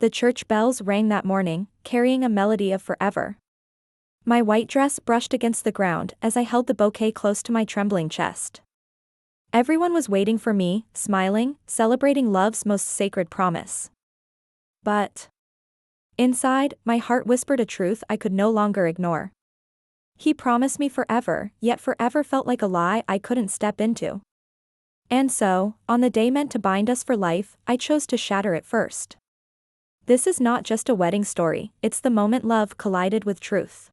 The church bells rang that morning, carrying a melody of forever. My white dress brushed against the ground as I held the bouquet close to my trembling chest. Everyone was waiting for me, smiling, celebrating love's most sacred promise. But inside, my heart whispered a truth I could no longer ignore. He promised me forever, yet forever felt like a lie I couldn't step into. And so, on the day meant to bind us for life, I chose to shatter it first. This is not just a wedding story, it's the moment love collided with truth.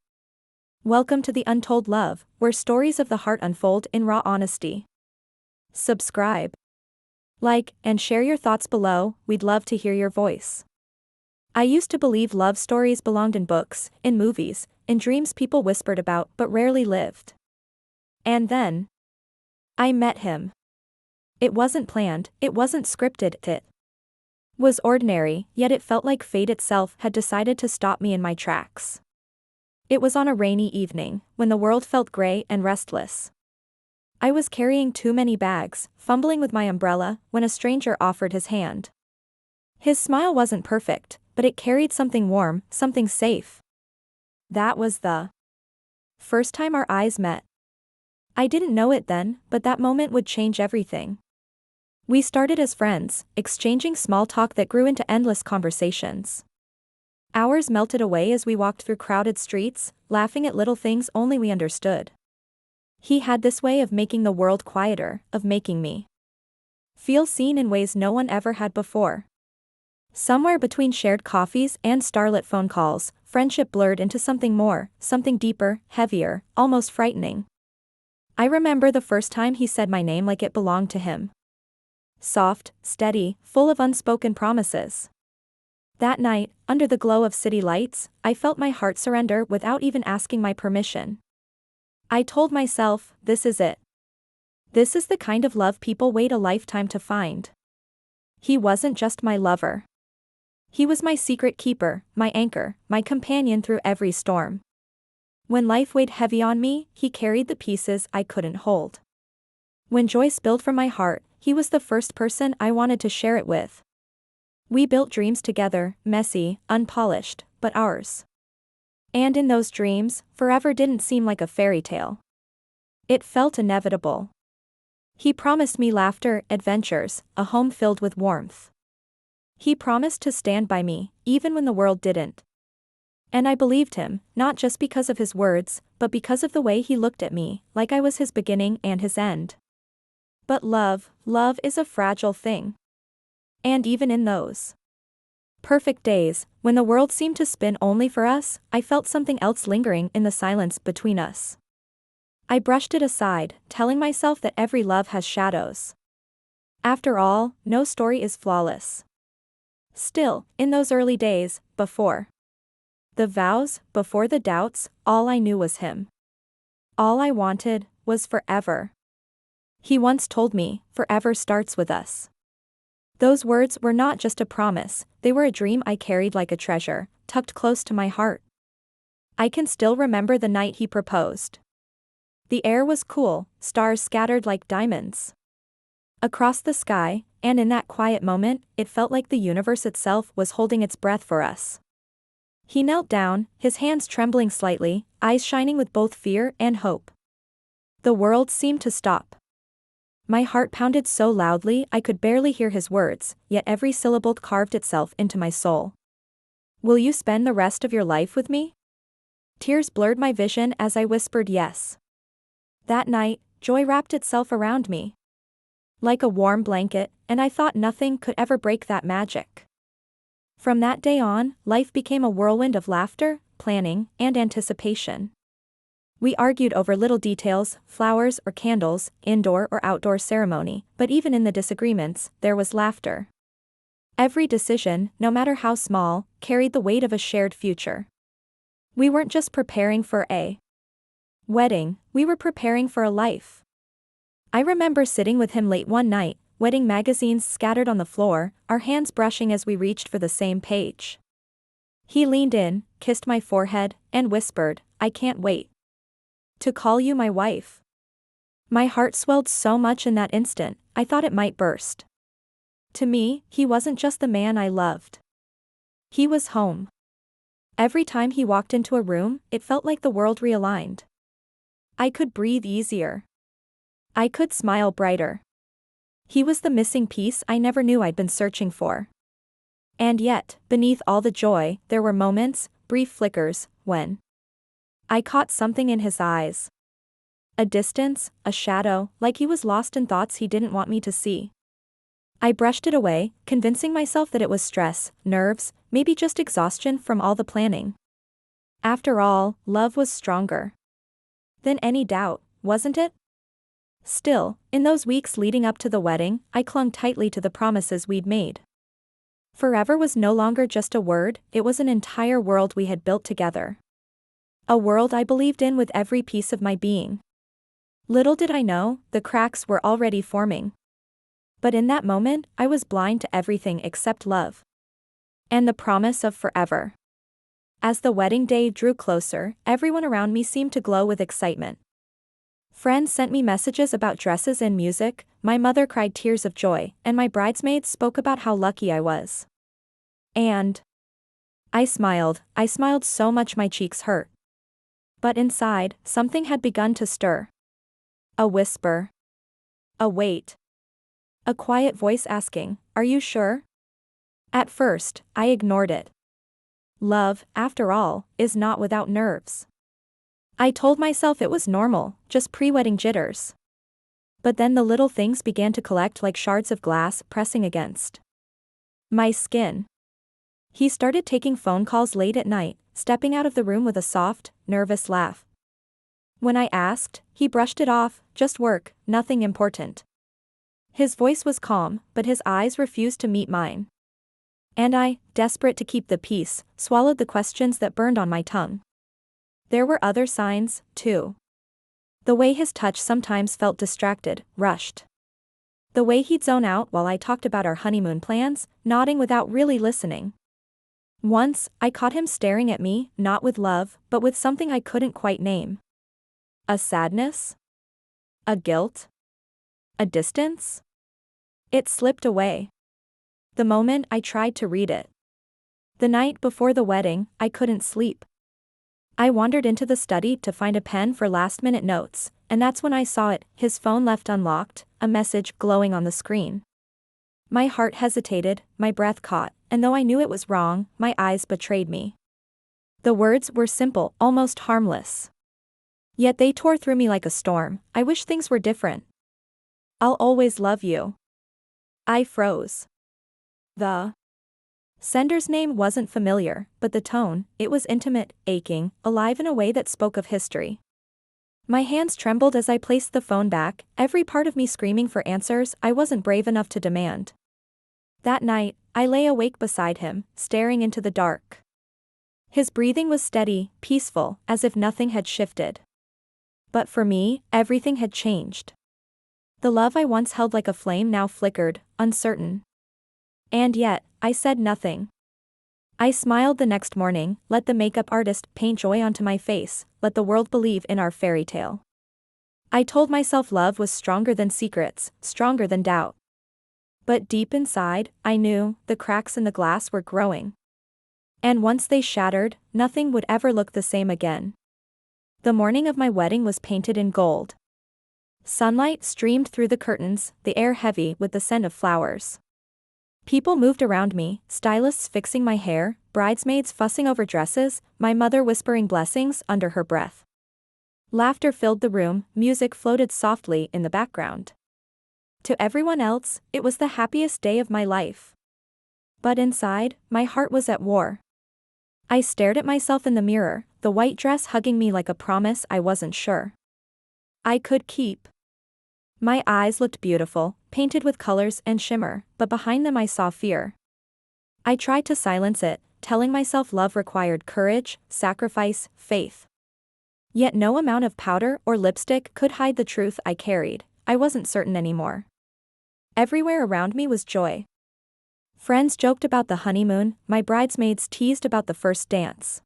Welcome to the Untold Love, where stories of the heart unfold in raw honesty. Subscribe, like, and share your thoughts below, we'd love to hear your voice. I used to believe love stories belonged in books, in movies, in dreams people whispered about but rarely lived. And then I met him. It wasn't planned, it wasn't scripted, it was ordinary, yet it felt like fate itself had decided to stop me in my tracks. It was on a rainy evening, when the world felt gray and restless. I was carrying too many bags, fumbling with my umbrella, when a stranger offered his hand. His smile wasn't perfect, but it carried something warm, something safe. That was the first time our eyes met. I didn't know it then, but that moment would change everything. We started as friends, exchanging small talk that grew into endless conversations. Hours melted away as we walked through crowded streets, laughing at little things only we understood. He had this way of making the world quieter, of making me feel seen in ways no one ever had before. Somewhere between shared coffees and starlit phone calls, friendship blurred into something more, something deeper, heavier, almost frightening. I remember the first time he said my name like it belonged to him. Soft, steady, full of unspoken promises. That night, under the glow of city lights, I felt my heart surrender without even asking my permission. I told myself, this is it. This is the kind of love people wait a lifetime to find. He wasn't just my lover. He was my secret keeper, my anchor, my companion through every storm. When life weighed heavy on me, he carried the pieces I couldn't hold. When joy spilled from my heart, he was the first person I wanted to share it with. We built dreams together, messy, unpolished, but ours. And in those dreams, forever didn't seem like a fairy tale. It felt inevitable. He promised me laughter, adventures, a home filled with warmth. He promised to stand by me, even when the world didn't. And I believed him, not just because of his words, but because of the way he looked at me, like I was his beginning and his end. But love is a fragile thing. And even in those perfect days, when the world seemed to spin only for us, I felt something else lingering in the silence between us. I brushed it aside, telling myself that every love has shadows. After all, no story is flawless. Still, in those early days, before the vows, before the doubts, all I knew was him. All I wanted was forever. He once told me, forever starts with us. Those words were not just a promise, they were a dream I carried like a treasure, tucked close to my heart. I can still remember the night he proposed. The air was cool, stars scattered like diamonds across the sky, and in that quiet moment, it felt like the universe itself was holding its breath for us. He knelt down, his hands trembling slightly, eyes shining with both fear and hope. The world seemed to stop. My heart pounded so loudly I could barely hear his words, yet every syllable carved itself into my soul. Will you spend the rest of your life with me? Tears blurred my vision as I whispered yes. That night, joy wrapped itself around me like a warm blanket, and I thought nothing could ever break that magic. From that day on, life became a whirlwind of laughter, planning, and anticipation. We argued over little details, flowers or candles, indoor or outdoor ceremony, but even in the disagreements, there was laughter. Every decision, no matter how small, carried the weight of a shared future. We weren't just preparing for a wedding, we were preparing for a life. I remember sitting with him late one night, wedding magazines scattered on the floor, our hands brushing as we reached for the same page. He leaned in, kissed my forehead, and whispered, I can't wait to call you my wife. My heart swelled so much in that instant, I thought it might burst. To me, he wasn't just the man I loved. He was home. Every time he walked into a room, it felt like the world realigned. I could breathe easier. I could smile brighter. He was the missing piece I never knew I'd been searching for. And yet, beneath all the joy, there were moments, brief flickers, when I caught something in his eyes. A distance, a shadow, like he was lost in thoughts he didn't want me to see. I brushed it away, convincing myself that it was stress, nerves, maybe just exhaustion from all the planning. After all, love was stronger than any doubt, wasn't it? Still, in those weeks leading up to the wedding, I clung tightly to the promises we'd made. Forever was no longer just a word, it was an entire world we had built together. A world I believed in with every piece of my being. Little did I know, the cracks were already forming. But in that moment, I was blind to everything except love. And the promise of forever. As the wedding day drew closer, everyone around me seemed to glow with excitement. Friends sent me messages about dresses and music, my mother cried tears of joy, and my bridesmaids spoke about how lucky I was. And I smiled so much my cheeks hurt. But inside, something had begun to stir. A whisper. A wait. A quiet voice asking, "Are you sure?" At first, I ignored it. Love, after all, is not without nerves. I told myself it was normal, just pre-wedding jitters. But then the little things began to collect like shards of glass pressing against my skin. He started taking phone calls late at night, stepping out of the room with a soft, nervous laugh. When I asked, he brushed it off, just work, nothing important. His voice was calm, but his eyes refused to meet mine. And I, desperate to keep the peace, swallowed the questions that burned on my tongue. There were other signs, too. The way his touch sometimes felt distracted, rushed. The way he'd zone out while I talked about our honeymoon plans, nodding without really listening. Once, I caught him staring at me, not with love, but with something I couldn't quite name. A sadness? A guilt? A distance? It slipped away. The moment I tried to read it. The night before the wedding, I couldn't sleep. I wandered into the study to find a pen for last-minute notes, and that's when I saw it, his phone left unlocked, a message glowing on the screen. My heart hesitated, my breath caught, and though I knew it was wrong, my eyes betrayed me. The words were simple, almost harmless. Yet they tore through me like a storm. "I wish things were different. I'll always love you." I froze. The sender's name wasn't familiar, but the tone, it was intimate, aching, alive in a way that spoke of history. My hands trembled as I placed the phone back, every part of me screaming for answers I wasn't brave enough to demand. That night, I lay awake beside him, staring into the dark. His breathing was steady, peaceful, as if nothing had shifted. But for me, everything had changed. The love I once held like a flame now flickered, uncertain. And yet, I said nothing. I smiled the next morning, let the makeup artist paint joy onto my face, let the world believe in our fairy tale. I told myself love was stronger than secrets, stronger than doubt. But deep inside, I knew, the cracks in the glass were growing. And once they shattered, nothing would ever look the same again. The morning of my wedding was painted in gold. Sunlight streamed through the curtains, the air heavy with the scent of flowers. People moved around me, stylists fixing my hair, bridesmaids fussing over dresses, my mother whispering blessings under her breath. Laughter filled the room, music floated softly in the background. To everyone else, it was the happiest day of my life. But inside, my heart was at war. I stared at myself in the mirror, the white dress hugging me like a promise I wasn't sure I could keep. My eyes looked beautiful, painted with colors and shimmer, but behind them I saw fear. I tried to silence it, telling myself love required courage, sacrifice, faith. Yet no amount of powder or lipstick could hide the truth I carried. I wasn't certain anymore. Everywhere around me was joy. Friends joked about the honeymoon, my bridesmaids teased about the first dance.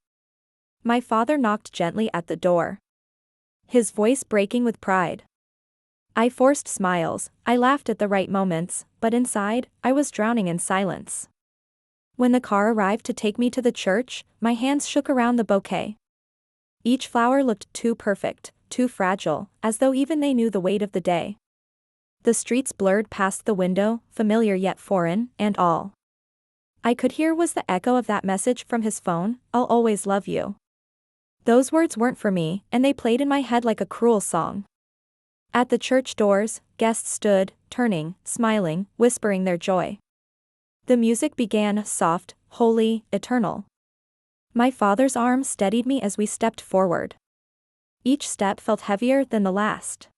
My father knocked gently at the door, his voice breaking with pride. I forced smiles, I laughed at the right moments, but inside, I was drowning in silence. When the car arrived to take me to the church, my hands shook around the bouquet. Each flower looked too perfect, too fragile, as though even they knew the weight of the day. The streets blurred past the window, familiar yet foreign, and all I could hear was the echo of that message from his phone, "I'll always love you." Those words weren't for me, and they played in my head like a cruel song. At the church doors, guests stood, turning, smiling, whispering their joy. The music began, soft, holy, eternal. My father's arm steadied me as we stepped forward. Each step felt heavier than the last.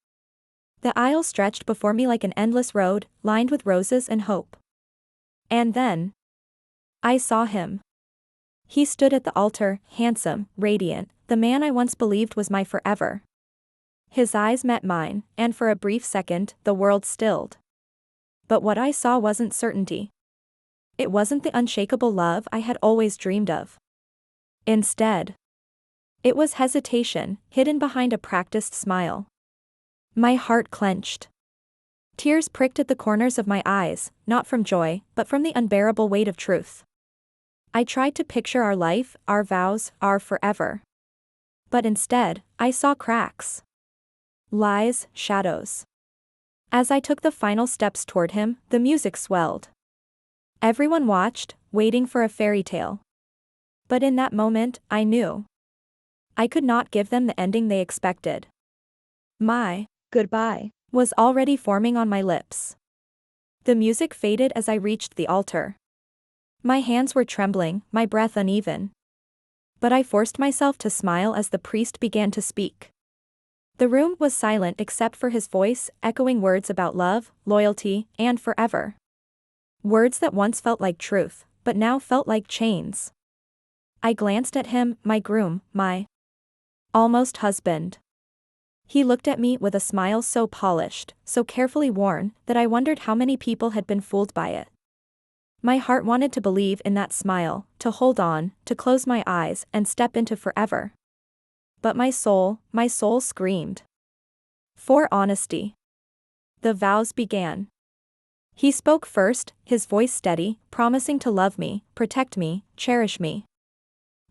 The aisle stretched before me like an endless road, lined with roses and hope. And then I saw him. He stood at the altar, handsome, radiant, the man I once believed was my forever. His eyes met mine, and for a brief second, the world stilled. But what I saw wasn't certainty. It wasn't the unshakable love I had always dreamed of. Instead, it was hesitation, hidden behind a practiced smile. My heart clenched. Tears pricked at the corners of my eyes, not from joy, but from the unbearable weight of truth. I tried to picture our life, our vows, our forever. But instead, I saw cracks. Lies, shadows. As I took the final steps toward him, the music swelled. Everyone watched, waiting for a fairy tale. But in that moment, I knew I could not give them the ending they expected. My goodbye was already forming on my lips. The music faded as I reached the altar. My hands were trembling, my breath uneven. But I forced myself to smile as the priest began to speak. The room was silent except for his voice, echoing words about love, loyalty, and forever. Words that once felt like truth, but now felt like chains. I glanced at him, my groom, my almost husband. He looked at me with a smile so polished, so carefully worn, that I wondered how many people had been fooled by it. My heart wanted to believe in that smile, to hold on, to close my eyes and step into forever. But my soul screamed for honesty. The vows began. He spoke first, his voice steady, promising to love me, protect me, cherish me.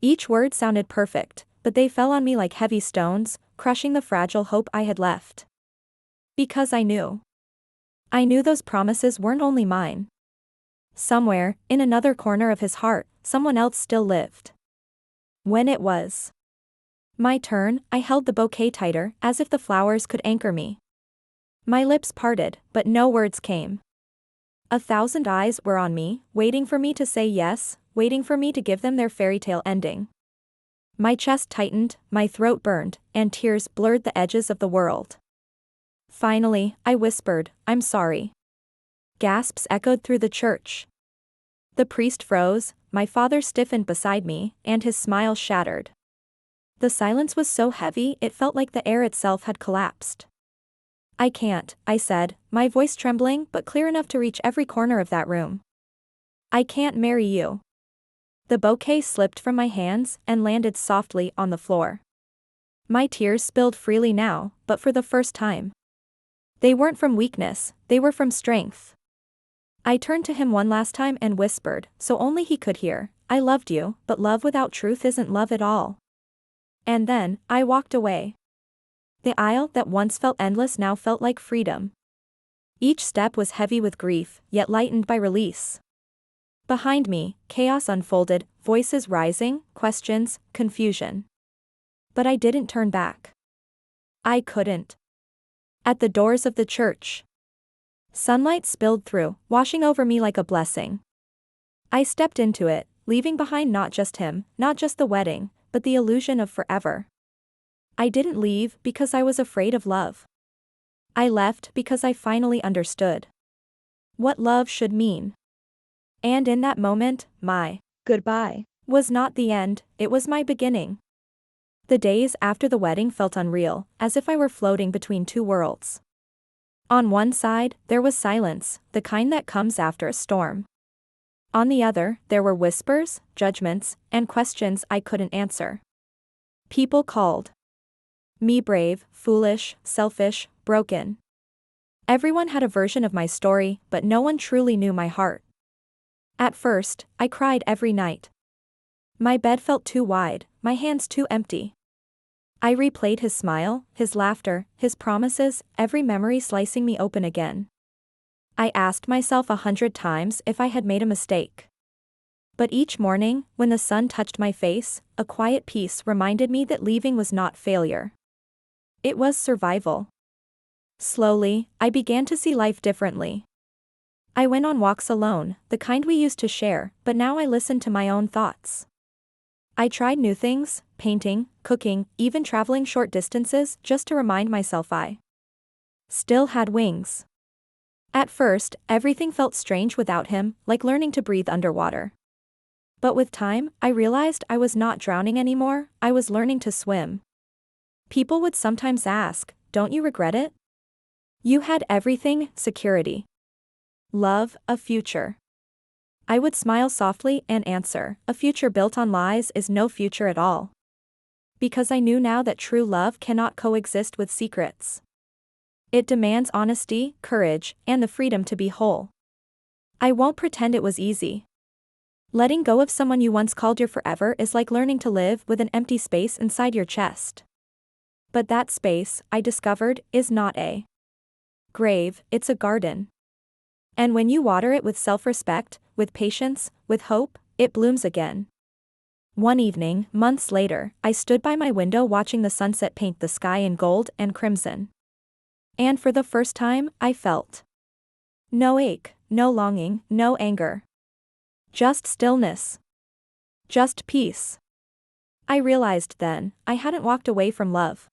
Each word sounded perfect, but they fell on me like heavy stones, crushing the fragile hope I had left. Because I knew those promises weren't only mine. Somewhere, in another corner of his heart, someone else still lived. When it was my turn, I held the bouquet tighter, as if the flowers could anchor me. My lips parted, but no words came. 1,000 eyes were on me, waiting for me to say yes, waiting for me to give them their fairy tale ending. My chest tightened, my throat burned, and tears blurred the edges of the world. Finally, I whispered, "I'm sorry." Gasps echoed through the church. The priest froze, my father stiffened beside me, and his smile shattered. The silence was so heavy it felt like the air itself had collapsed. "I can't," I said, my voice trembling but clear enough to reach every corner of that room. "I can't marry you." The bouquet slipped from my hands and landed softly on the floor. My tears spilled freely now, but for the first time. They weren't from weakness, they were from strength. I turned to him one last time and whispered, so only he could hear, "I loved you, but love without truth isn't love at all." And then, I walked away. The aisle that once felt endless now felt like freedom. Each step was heavy with grief, yet lightened by release. Behind me, chaos unfolded, voices rising, questions, confusion. But I didn't turn back. I couldn't. At the doors of the church, sunlight spilled through, washing over me like a blessing. I stepped into it, leaving behind not just him, not just the wedding, but the illusion of forever. I didn't leave because I was afraid of love. I left because I finally understood what love should mean. And in that moment, my goodbye was not the end, it was my beginning. The days after the wedding felt unreal, as if I were floating between two worlds. On one side, there was silence, the kind that comes after a storm. On the other, there were whispers, judgments, and questions I couldn't answer. People called me brave, foolish, selfish, broken. Everyone had a version of my story, but no one truly knew my heart. At first, I cried every night. My bed felt too wide, my hands too empty. I replayed his smile, his laughter, his promises, every memory slicing me open again. I asked myself 100 times if I had made a mistake. But each morning, when the sun touched my face, a quiet peace reminded me that leaving was not failure. It was survival. Slowly, I began to see life differently. I went on walks alone, the kind we used to share, but now I listened to my own thoughts. I tried new things, painting, cooking, even traveling short distances just to remind myself I still had wings. At first, everything felt strange without him, like learning to breathe underwater. But with time, I realized I was not drowning anymore, I was learning to swim. People would sometimes ask, "Don't you regret it? You had everything, security, love, a future." I would smile softly and answer, "A future built on lies is no future at all." Because I knew now that true love cannot coexist with secrets. It demands honesty, courage, and the freedom to be whole. I won't pretend it was easy. Letting go of someone you once called your forever is like learning to live with an empty space inside your chest. But that space, I discovered, is not a grave, it's a garden. And when you water it with self-respect, with patience, with hope, it blooms again. One evening, months later, I stood by my window watching the sunset paint the sky in gold and crimson. And for the first time, I felt no ache, no longing, no anger. Just stillness. Just peace. I realized then, I hadn't walked away from love.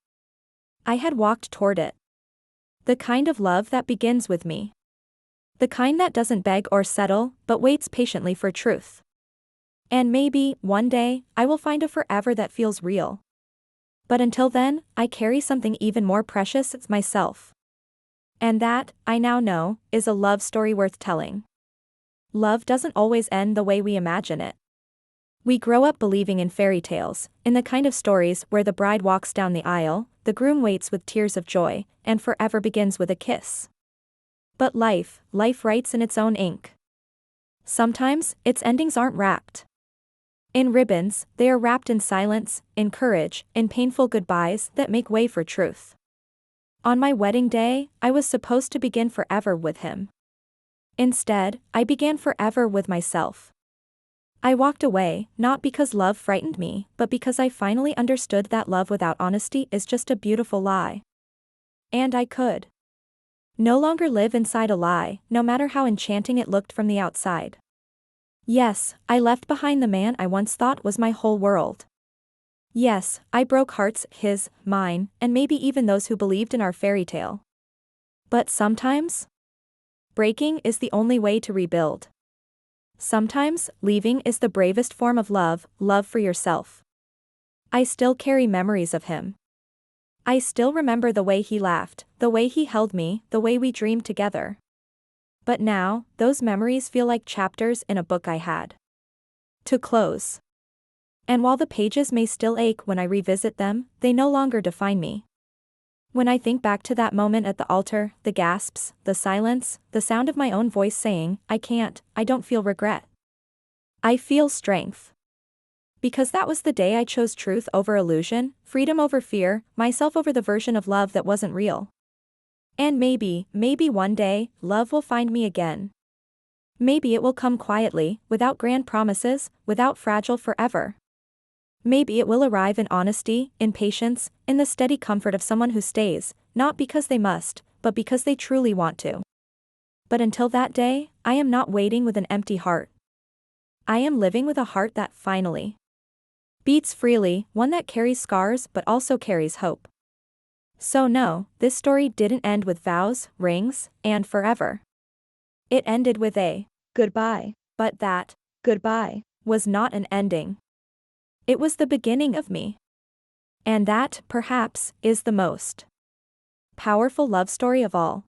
I had walked toward it. The kind of love that begins with me. The kind that doesn't beg or settle, but waits patiently for truth. And maybe, one day, I will find a forever that feels real. But until then, I carry something even more precious, it's myself. And that, I now know, is a love story worth telling. Love doesn't always end the way we imagine it. We grow up believing in fairy tales, in the kind of stories where the bride walks down the aisle, the groom waits with tears of joy, and forever begins with a kiss. But life writes in its own ink. Sometimes, its endings aren't wrapped in ribbons, they are wrapped in silence, in courage, in painful goodbyes that make way for truth. On my wedding day, I was supposed to begin forever with him. Instead, I began forever with myself. I walked away, not because love frightened me, but because I finally understood that love without honesty is just a beautiful lie. And I could no longer live inside a lie, no matter how enchanting it looked from the outside. Yes, I left behind the man I once thought was my whole world. Yes, I broke hearts, his, mine, and maybe even those who believed in our fairy tale. But sometimes, breaking is the only way to rebuild. Sometimes, leaving is the bravest form of love, love for yourself. I still carry memories of him. I still remember the way he laughed, the way he held me, the way we dreamed together. But now, those memories feel like chapters in a book I had to close. And while the pages may still ache when I revisit them, they no longer define me. When I think back to that moment at the altar, the gasps, the silence, the sound of my own voice saying, "I can't," I don't feel regret. I feel strength. Because that was the day I chose truth over illusion, freedom over fear, myself over the version of love that wasn't real. And maybe one day, love will find me again. Maybe it will come quietly, without grand promises, without fragile forever. Maybe it will arrive in honesty, in patience, in the steady comfort of someone who stays, not because they must, but because they truly want to. But until that day, I am not waiting with an empty heart. I am living with a heart that finally beats freely, one that carries scars but also carries hope. So no, this story didn't end with vows, rings, and forever. It ended with a goodbye, but that goodbye was not an ending. It was the beginning of me. And that, perhaps, is the most powerful love story of all.